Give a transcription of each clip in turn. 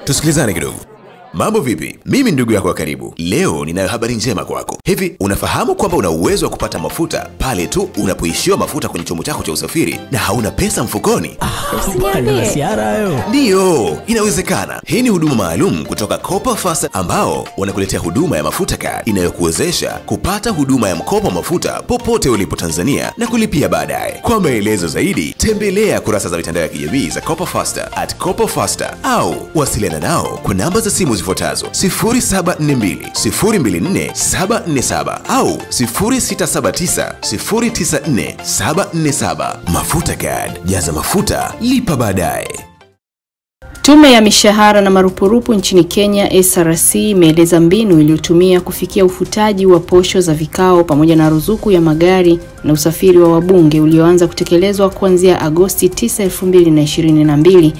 Tusikilizane kidogo. Mambo vipi? Mimi ndugu yako wa karibu. Leo ninayo habari njema kwako. Hivi unafahamu kwamba una uwezo wa kupata mafuta pale tu unapoishiwa mafuta kwenye chombo chako cha usafiri na hauna pesa mfukoni? Ndio, inawezekana. Hii ni huduma maalum kutoka Kopa Fasta ambao wanakuletea huduma ya mafuta card inayokuwezesha kupata huduma ya mkopo wa mafuta popote ulipo Tanzania na kulipia baadaye. Kwa maelezo zaidi, tembelea kurasa za mitandao ya kijamii za Kopa Fasta @kopafasta au wasiliana nao kwa namba za simu zifuatazo: 0742-024-747 au 0679-094-747. Mafuta card, jaza mafuta, lipa baadaye. Tume ya mishahara na marupurupu nchini Kenya SRC imeeleza mbinu iliyotumia kufikia ufutaji wa posho za vikao pamoja na ruzuku ya magari na usafiri wa wabunge ulioanza kutekelezwa kuanzia Agosti 9, 2022.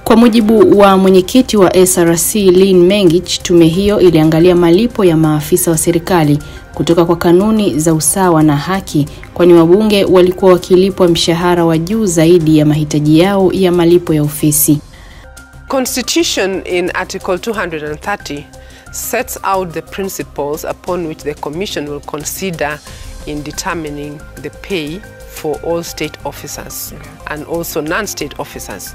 Kwa mujibu wa mwenyekiti wa SRC Lynn Mengich, tume hiyo iliangalia malipo ya maafisa wa serikali kutoka kwa kanuni za usawa na haki, kwani wabunge walikuwa wakilipwa mshahara wa juu zaidi ya mahitaji yao ya malipo ya ofisi. Constitution in Article 230 sets out the principles upon which the Commission will consider in determining the pay for all state officers and also non-state officers.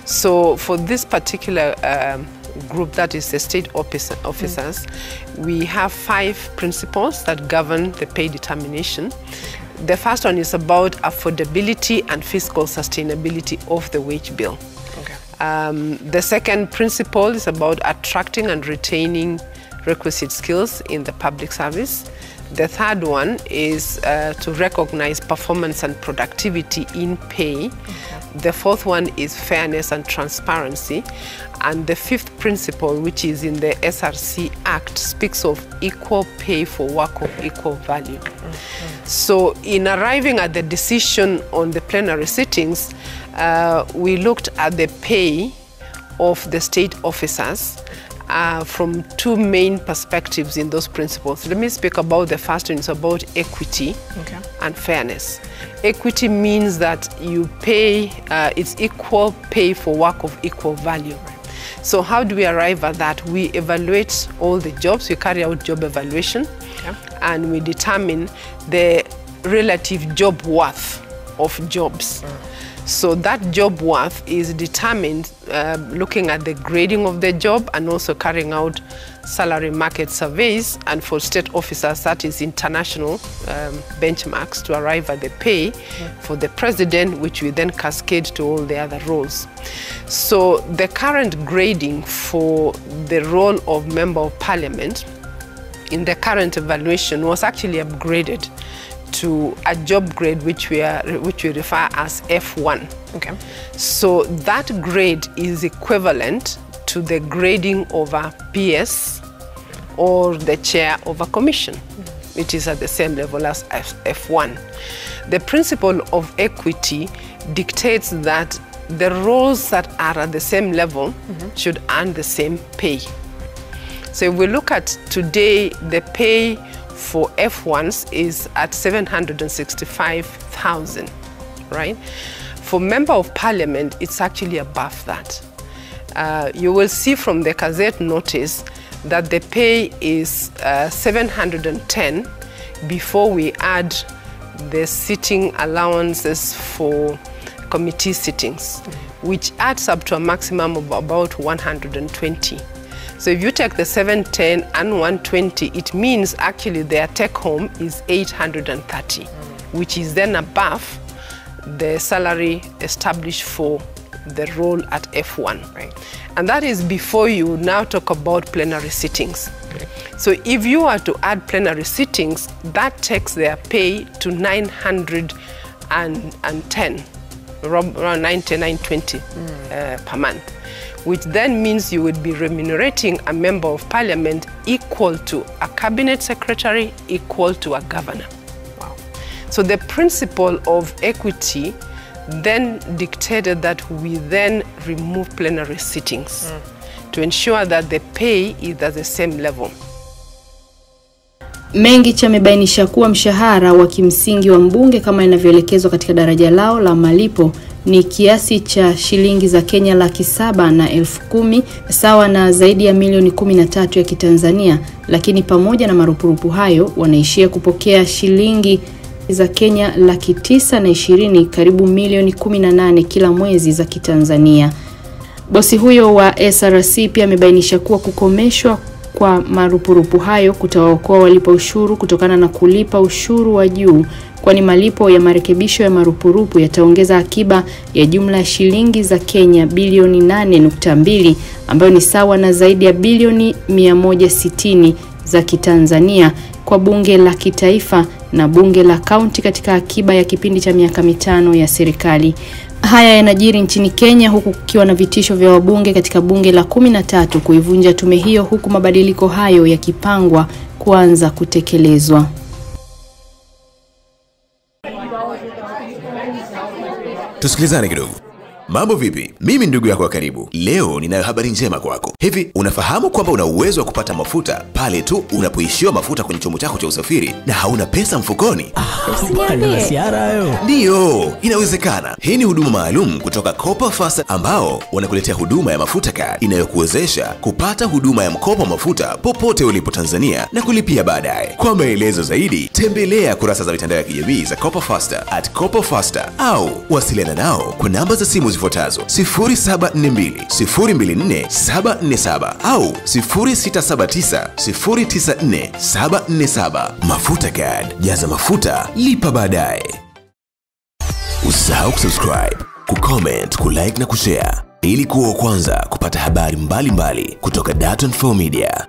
So for this particular group, that is the state officers, we have 5 principles that govern the pay determination. The first one is about affordability and fiscal sustainability of the wage bill. The second principle is about attracting and retaining requisite skills in the public service. The third one is to recognize performance and productivity in pay. The fourth one is fairness and transparency. And the fifth principle, which is in the SRC Act, speaks of equal pay for work of equal value. So in arriving at the decision on the plenary sittings, we looked at the pay of the state officers from 2 main perspectives in those principles. Let me speak about the first one. It's about equity and fairness. Equity means that you pay, it's equal pay for work of equal value. So how do we arrive at that? We evaluate all the jobs, we carry out job evaluation, and we determine the relative job worth of jobs. So that job worth is determined looking at the grading of the job and also carrying out salary market surveys, and for state officers that is international benchmarks to arrive at the pay for the president, which we then cascade to all the other roles. So the current grading for the role of member of parliament in the current evaluation was actually upgraded to a job grade which we refer as F1. So that grade is equivalent to the grading of a PS or the chair of a commission. It is at the same level as F1. The principle of equity dictates that the roles that are at the same level should earn the same pay. So if we look at today, the pay for F1s is at 765,000, right? For member of parliament, it's actually above that. You will see from the Gazette notice that the pay is 710 before we add the sitting allowances for committee sittings, which adds up to a maximum of about 120. So if you take the 710 and 120, it means actually their take home is 830, which is then above the salary established for the role at F1. Right. And that is before you now talk about plenary sittings. So if you are to add plenary sittings, that takes their pay to 910, around 920 per month, which then means you would be remunerating a member of parliament equal to a cabinet secretary, equal to a governor. Wow. So the principle of equity then dictated that we then remove plenary sittings to ensure that the pay is at the same level. Mengich amebainisha kuwa mshahara wa kimsingi wa mbunge kama inavyoelekezwa katika daraja lao la malipo ni kiasi cha shilingi za Kenya 710,000 sawa na zaidi ya milioni 13 ya Kitanzania, lakini pamoja na marupurupu hayo wanaishia kupokea shilingi za Kenya 920,000 karibu milioni 18 kila mwezi za Kitanzania. Bosi huyo wa SRC pia amebainisha kuwa kukomeshwa kwa marupurupu hayo kutawaokoa walipa ushuru kutokana na kulipa ushuru wa juu, kwani malipo ya marekebisho ya marupurupu yataongeza akiba ya jumla ya shilingi za Kenya bilioni 8.2 ambayo ni sawa na zaidi ya bilioni 160 za Kitanzania kwa bunge la kitaifa na bunge la kaunti katika akiba ya kipindi cha miaka 5 ya serikali. Haya yanajiri nchini Kenya huku kukiwa na vitisho vya wabunge katika bunge la 13 kuivunja tume hiyo, huku mabadiliko hayo yakipangwa kuanza kutekelezwa. Tusikilizane kidogo. Mambo vipi? Mimi ndugu yako wa karibu. Leo ninayo habari njema kwako. Hivi unafahamu kwamba una uwezo wa kupata mafuta pale tu unapoishiwa mafuta kwenye chombo chako cha usafiri na hauna pesa mfukoni? Ndio, inawezekana. Hii ni huduma maalum kutoka Kopa Fast ambao wanakuletea huduma ya mafuta card inayokuwezesha kupata huduma ya mkopo mafuta popote ulipo Tanzania na kulipia baadaye. Kwa maelezo zaidi, tembelea kurasa za mitandao ya kijamii za Kopa Fast @KopaFast au wasiliana nao kwa namba za simu zifuatazo 0742024747 au 0679094747. Mafuta card, jaza mafuta, lipa baadaye. Usisahau kusubscribe, kucomment, kulike na kushare ili kuwa wa kwanza kupata habari mbalimbali kutoka Dar24 Media.